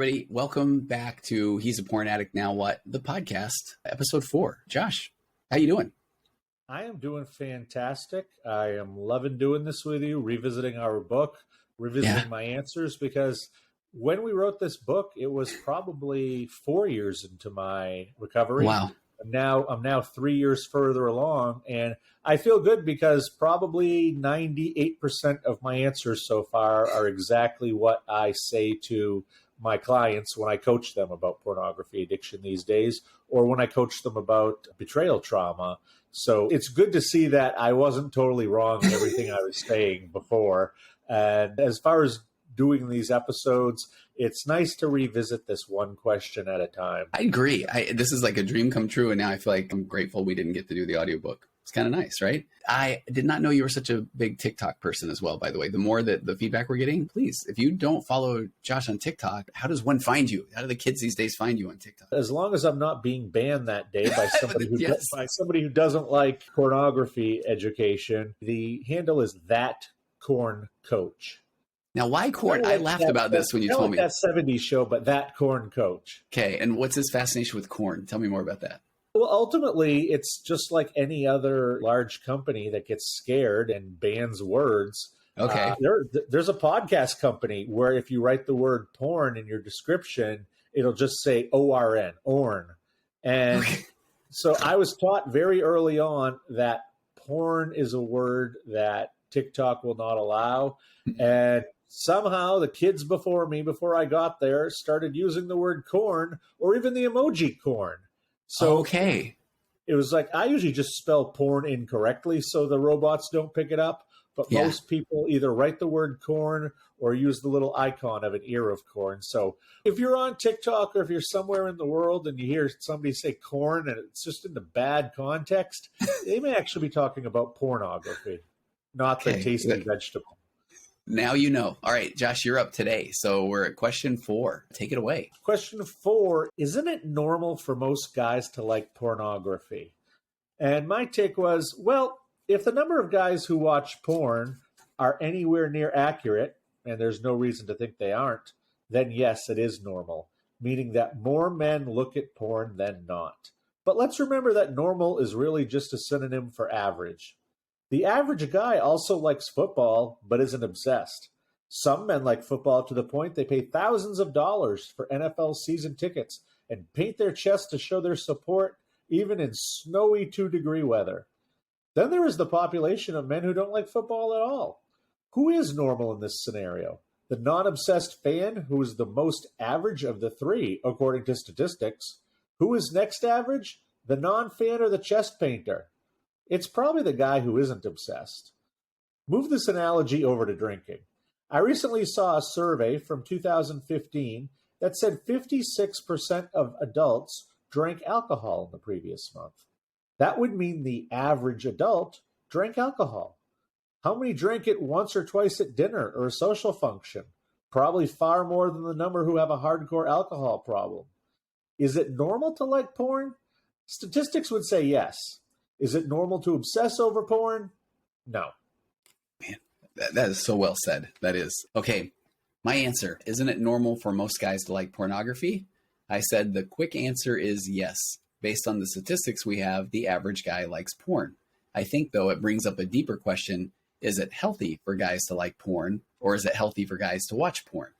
everybody. Welcome back to He's a Porn Addict Now What? The podcast, episode 4. Josh, how you doing? I am doing fantastic. I am loving doing this with you, revisiting our book, revisiting my answers, because when we wrote this book, it was probably 4 years into my recovery. Wow. I'm now 3 years further along, and I feel good because probably 98% of my answers so far are exactly what I say to my clients when I coach them about pornography addiction these days, or when I coach them about betrayal trauma. So it's good to see that I wasn't totally wrong in everything I was saying before. And as far as doing these episodes, it's nice to revisit this one question at a time. I agree. This is like a dream come true, and now I feel like I'm grateful we didn't get to do the audiobook. It's kind of nice, right? I did not know you were such a big TikTok person as well, by the way. The more that the feedback we're getting, please, if you don't follow Josh on TikTok, how does one find you? How do the kids these days find you on TikTok? As long as I'm not being banned that day by somebody who doesn't like pornography education, the handle is That Corn Coach. Now, why corn? I laughed about this when you told me. That 70s show, but That Corn Coach. Okay, and what's his fascination with corn? Tell me more about that. Well, ultimately, it's just like any other large company that gets scared and bans words. Okay. There's a podcast company where if you write the word porn in your description, it'll just say ORN, ORN. And so I was taught very early on that porn is a word that TikTok will not allow. And somehow the kids before me, before I got there, started using the word corn or even the emoji corn. So it was like, I usually just spell porn incorrectly so the robots don't pick it up. But most people either write the word corn or use the little icon of an ear of corn. So if you're on TikTok or if you're somewhere in the world and you hear somebody say corn and it's just in the bad context, they may actually be talking about pornography, not the tasty vegetable. Now you know. All right, Josh, you're up today. So we're at question 4. Take it away. Question 4, isn't it normal for most guys to like pornography? And my take was, well, if the number of guys who watch porn are anywhere near accurate, and there's no reason to think they aren't, then yes, it is normal, meaning that more men look at porn than not. But let's remember that normal is really just a synonym for average. The average guy also likes football, but isn't obsessed. Some men like football to the point they pay thousands of dollars for NFL season tickets and paint their chest to show their support, even in snowy 2-degree weather. Then there is the population of men who don't like football at all. Who is normal in this scenario? The non-obsessed fan, who is the most average of the 3, according to statistics. Who is next average? The non-fan or the chest painter? It's probably the guy who isn't obsessed. Move this analogy over to drinking. I recently saw a survey from 2015 that said 56% of adults drank alcohol in the previous month. That would mean the average adult drank alcohol. How many drank it once or twice at dinner or a social function? Probably far more than the number who have a hardcore alcohol problem. Is it normal to like porn? Statistics would say yes. Is it normal to obsess over porn? No. Man, that is so well said. That is. Okay, my answer, isn't it normal for most guys to like pornography? I said the quick answer is yes. Based on the statistics we have, the average guy likes porn. I think, though, it brings up a deeper question. Is it healthy for guys to like porn, or is it healthy for guys to watch porn?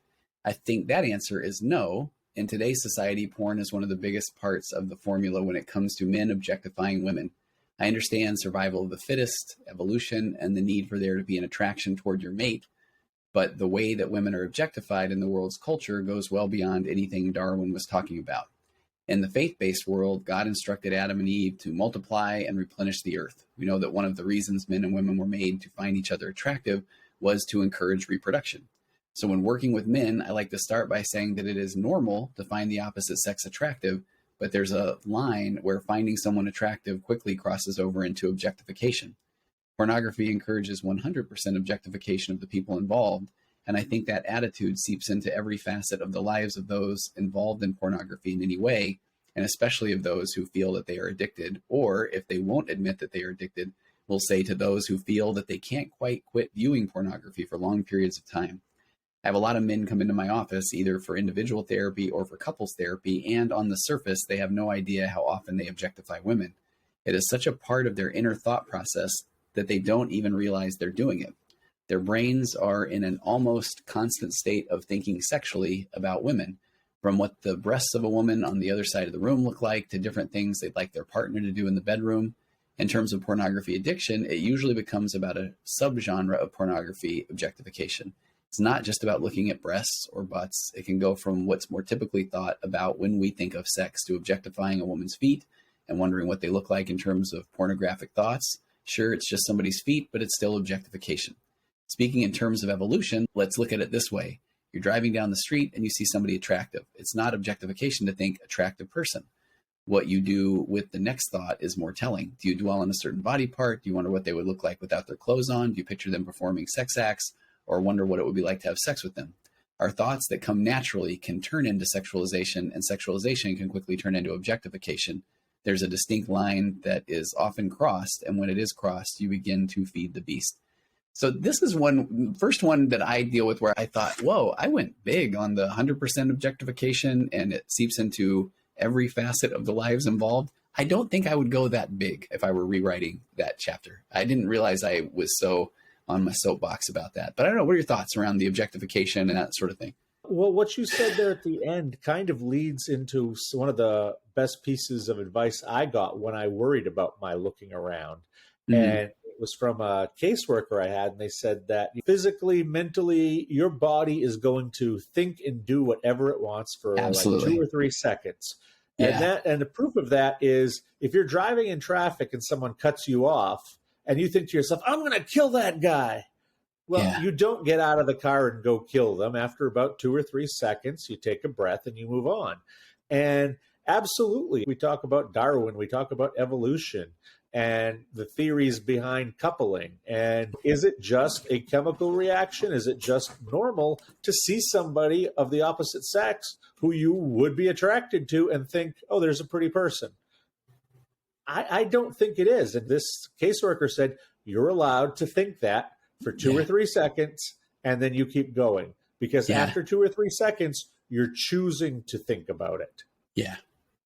I think that answer is no. In today's society, porn is one of the biggest parts of the formula when it comes to men objectifying women. I understand survival of the fittest, evolution, and the need for there to be an attraction toward your mate, but the way that women are objectified in the world's culture goes well beyond anything Darwin was talking about. In the faith-based world, God instructed Adam and Eve to multiply and replenish the earth. We know that one of the reasons men and women were made to find each other attractive was to encourage reproduction. So when working with men, I like to start by saying that it is normal to find the opposite sex attractive, but there's a line where finding someone attractive quickly crosses over into objectification. Pornography encourages 100% objectification of the people involved, and I think that attitude seeps into every facet of the lives of those involved in pornography in any way, and especially of those who feel that they are addicted, or if they won't admit that they are addicted, will say to those who feel that they can't quite quit viewing pornography for long periods of time. I have a lot of men come into my office either for individual therapy or for couples therapy, and on the surface, they have no idea how often they objectify women. It is such a part of their inner thought process that they don't even realize they're doing it. Their brains are in an almost constant state of thinking sexually about women, from what the breasts of a woman on the other side of the room look like to different things they'd like their partner to do in the bedroom. In terms of pornography addiction, it usually becomes about a subgenre of pornography objectification. It's not just about looking at breasts or butts. It can go from what's more typically thought about when we think of sex to objectifying a woman's feet and wondering what they look like in terms of pornographic thoughts. Sure, it's just somebody's feet, but it's still objectification. Speaking in terms of evolution, let's look at it this way. You're driving down the street and you see somebody attractive. It's not objectification to think attractive person. What you do with the next thought is more telling. Do you dwell on a certain body part? Do you wonder what they would look like without their clothes on? Do you picture them performing sex acts or wonder what it would be like to have sex with them? Our thoughts that come naturally can turn into sexualization, and sexualization can quickly turn into objectification. There's a distinct line that is often crossed, and when it is crossed, you begin to feed the beast. So this is first one that I deal with where I thought, whoa, I went big on the 100% objectification, and it seeps into every facet of the lives involved. I don't think I would go that big if I were rewriting that chapter. I didn't realize I was so on my soapbox about that. But I don't know, what are your thoughts around the objectification and that sort of thing? Well, what you said there at the end kind of leads into one of the best pieces of advice I got when I worried about my looking around. Mm-hmm. And it was from a caseworker I had, and they said that physically, mentally, your body is going to think and do whatever it wants for like 2 or 3 seconds. Yeah. And the proof of that is if you're driving in traffic and someone cuts you off and you think to yourself, I'm going to kill that guy. Well, you don't get out of the car and go kill them. After about 2 or 3 seconds, you take a breath and you move on. And absolutely, we talk about Darwin, we talk about evolution and the theories behind coupling. And is it just a chemical reaction? Is it just normal to see somebody of the opposite sex who you would be attracted to and think, oh, there's a pretty person? I don't think it is. And this caseworker said, you're allowed to think that for 2 or 3 seconds, and then you keep going. Because after 2 or 3 seconds, you're choosing to think about it. Yeah.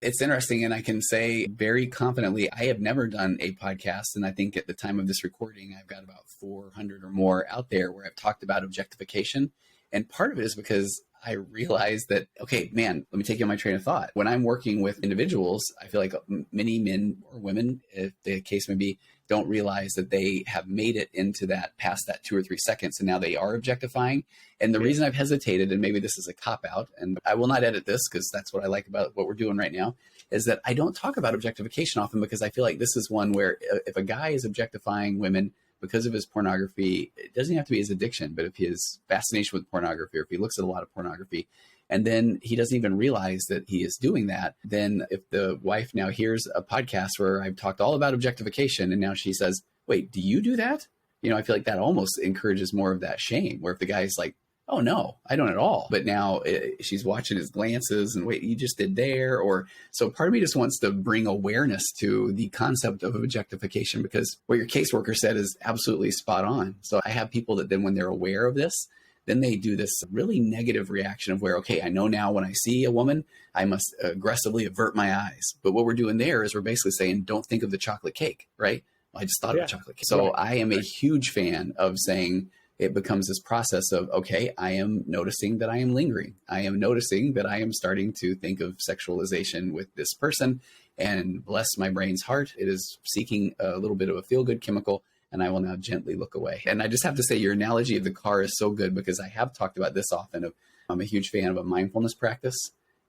It's interesting, and I can say very confidently, I have never done a podcast, and I think at the time of this recording, I've got about 400 or more out there where I've talked about objectification. And part of it is because I realized that, okay, man, let me take you on my train of thought. When I'm working with individuals, I feel like many men or women, if the case may be, don't realize that they have made it into that past that 2 or 3 seconds, and now they are objectifying. And the reason I've hesitated, and maybe this is a cop-out, and I will not edit this because that's what I like about what we're doing right now, is that I don't talk about objectification often because I feel like this is one where if a guy is objectifying women because of his pornography, it doesn't have to be his addiction, but if his fascination with pornography, or if he looks at a lot of pornography, and then he doesn't even realize that he is doing that, then if the wife now hears a podcast where I've talked all about objectification, and now she says, wait, do you do that? You know, I feel like that almost encourages more of that shame, where if the guy's like, oh, no, I don't at all. But now she's watching his glances and wait, you just did there. Or so part of me just wants to bring awareness to the concept of objectification, because what your caseworker said is absolutely spot on. So I have people that then when they're aware of this, then they do this really negative reaction of where, okay, I know now when I see a woman, I must aggressively avert my eyes. But what we're doing there is we're basically saying, don't think of the chocolate cake, right? I just thought of a chocolate cake. So I am a huge fan of saying, it becomes this process of, okay, I am noticing that I am lingering. I am noticing that I am starting to think of sexualization with this person, and bless my brain's heart, it is seeking a little bit of a feel-good chemical, and I will now gently look away. And I just have to say, your analogy of the car is so good, because I have talked about this often. I'm a huge fan of a mindfulness practice.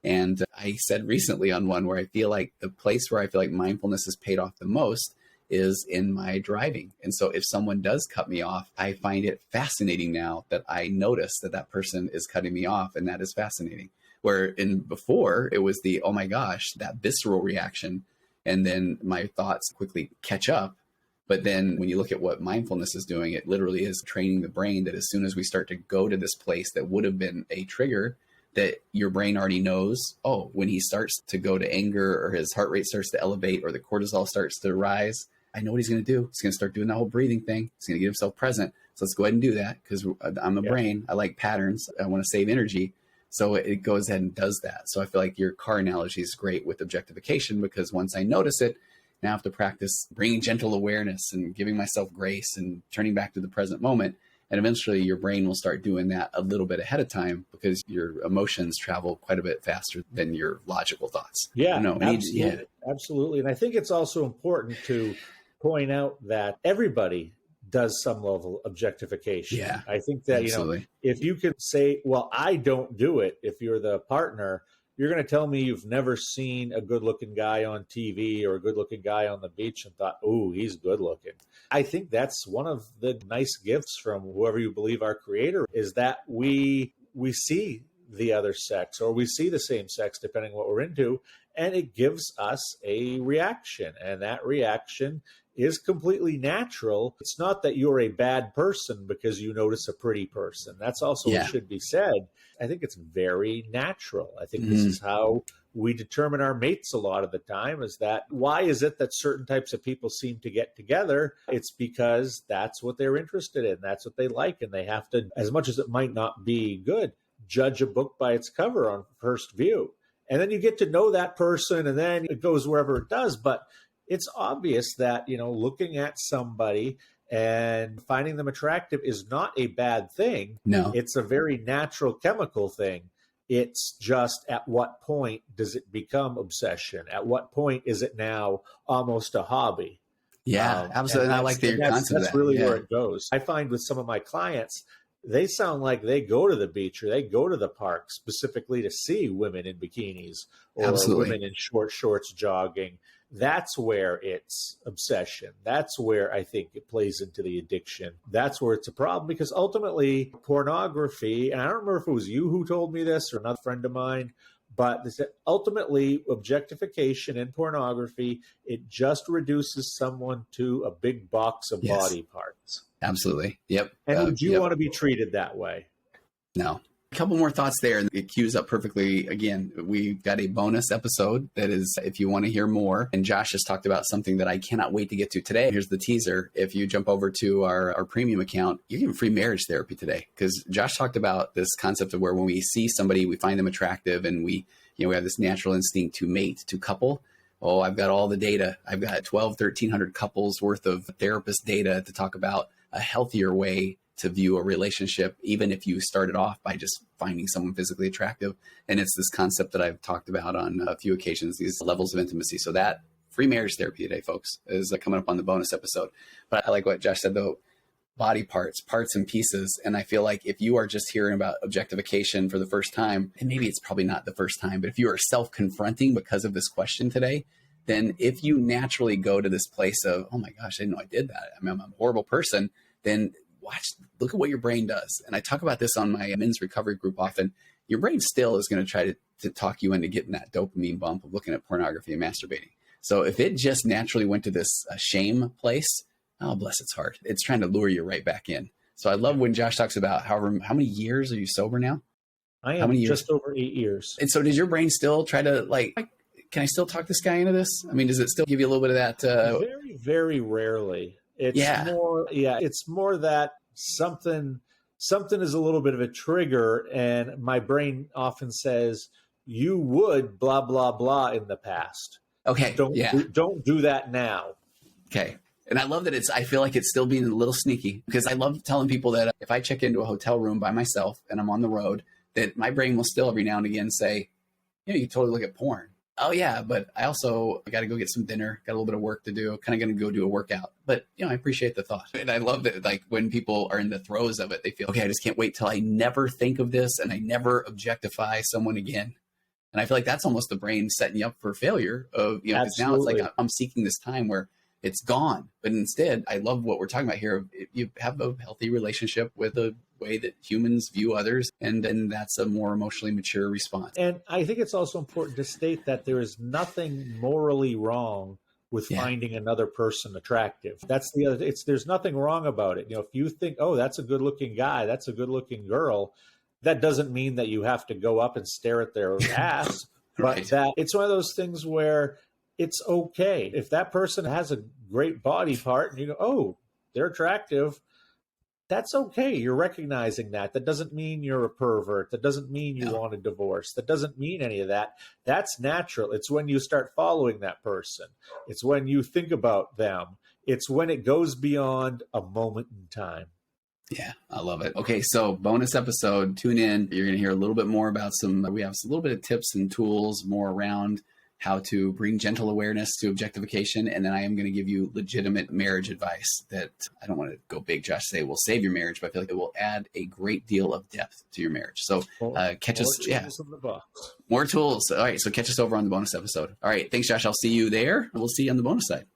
And I said recently on one where I feel like the place where I feel like mindfulness has paid off the most is in my driving. And so if someone does cut me off, I find it fascinating now that I notice that that person is cutting me off, and that is fascinating. Where before it was the, oh my gosh, that visceral reaction, and then my thoughts quickly catch up. But then when you look at what mindfulness is doing, it literally is training the brain that as soon as we start to go to this place that would have been a trigger, that your brain already knows, oh, when he starts to go to anger, or his heart rate starts to elevate, or the cortisol starts to rise, I know what he's going to do. He's going to start doing that whole breathing thing. He's going to get himself present. So let's go ahead and do that because I'm a brain. I like patterns. I want to save energy. So it goes ahead and does that. So I feel like your car analogy is great with objectification because once I notice it, now I have to practice bringing gentle awareness and giving myself grace and turning back to the present moment. And eventually your brain will start doing that a little bit ahead of time because your emotions travel quite a bit faster than your logical thoughts. Yeah, No, absolutely. Absolutely. And I think it's also important to point out that everybody does some level of objectification. Yeah, I think that, absolutely. If you can say, well, I don't do it, if you're the partner, you're going to tell me you've never seen a good looking guy on TV or a good looking guy on the beach and thought, oh, he's good looking. I think that's one of the nice gifts from whoever you believe our creator is that we see the other sex or we see the same sex, depending on what we're into, and it gives us a reaction. And that reaction is completely natural. It's not that you're a bad person because you notice a pretty person. That's also what should be said. I think it's very natural. I think this is how we determine our mates a lot of the time is that why is it that certain types of people seem to get together? It's because that's what they're interested in. That's what they like. And they have to, as much as it might not be good, judge a book by its cover on first view. And then you get to know that person and then it goes wherever it does. But it's obvious that, looking at somebody and finding them attractive is not a bad thing. No. It's a very natural chemical thing. It's just at what point does it become obsession? At what point is it now almost a hobby? Yeah, absolutely. And I like the concept of that. That's really where it goes. I find with some of my clients, they sound like they go to the beach or they go to the park specifically to see women in bikinis or women in short shorts jogging. That's where it's obsession. That's where I think it plays into the addiction. That's where it's a problem because ultimately pornography, and I don't remember if it was you who told me this or another friend of mine, but ultimately objectification in pornography, it just reduces someone to a big box of body parts. Absolutely. Yep. And would you want to be treated that way? No. A couple more thoughts there. It cues up perfectly. Again, we've got a bonus episode that is, if you want to hear more, and Josh has talked about something that I cannot wait to get to today. Here's the teaser. If you jump over to our premium account, you're getting free marriage therapy today because Josh talked about this concept of where when we see somebody, we find them attractive and we have this natural instinct to mate, to couple. Oh, I've got all the data. I've got 1,300 couples worth of therapist data to talk about a healthier way to view a relationship, even if you started off by just finding someone physically attractive. And it's this concept that I've talked about on a few occasions, these levels of intimacy. So that free marriage therapy today, folks, is coming up on the bonus episode. But I like what Josh said, though, body parts and pieces. And I feel like if you are just hearing about objectification for the first time, and maybe it's probably not the first time, but if you are self-confronting because of this question today, then if you naturally go to this place of, oh my gosh, I didn't know I did that. I mean, I'm a horrible person. Then look at what your brain does. And I talk about this on my men's recovery group often. Your brain still is going to try to talk you into getting that dopamine bump of looking at pornography and masturbating. So if it just naturally went to this shame place, oh, bless its heart. It's trying to lure you right back in. So I love when Josh talks about how many years are you sober now? I am just over 8 years. And so does your brain still try to can I still talk this guy into this? I mean, does it still give you a little bit of that? Very, very rarely. It's more that something is a little bit of a trigger, and my brain often says, "You would blah blah blah in the past. Okay, don't do that now." Okay, and I love that I feel like it's still being a little sneaky because I love telling people that if I check into a hotel room by myself and I'm on the road, that my brain will still every now and again say, "You can totally look at porn." Oh yeah, but I got to go get some dinner, got a little bit of work to do, kind of going to go do a workout. But, I appreciate the thought. And I love that, like when people are in the throes of it, they feel, okay, I just can't wait till I never think of this and I never objectify someone again. And I feel like that's almost the brain setting you up for failure of, because now it's like I'm seeking this time where it's gone. But instead, I love what we're talking about here. You have a healthy relationship with the way that humans view others, and then that's a more emotionally mature response. And I think it's also important to state that there is nothing morally wrong with finding another person attractive. That's the other. There's nothing wrong about it. If you think, oh, that's a good-looking guy, that's a good-looking girl, that doesn't mean that you have to go up and stare at their ass. Right. But that it's one of those things where it's okay if that person has a great body part, and you go, oh, they're attractive. that's okay. You're recognizing that. That doesn't mean you're a pervert. That doesn't mean you want a divorce. That doesn't mean any of that. That's natural. It's when you start following that person. It's when you think about them. It's when it goes beyond a moment in time. Yeah, I love it. Okay, so bonus episode, tune in. You're going to hear a little bit more about we have a little bit of tips and tools more around how to bring gentle awareness to objectification. And then I am going to give you legitimate marriage advice that I don't want to go big, Josh, say will save your marriage, but I feel like it will add a great deal of depth to your marriage. So catch us. Yeah. More tools. All right. So catch us over on the bonus episode. All right. Thanks, Josh. I'll see you there. We'll see you on the bonus side.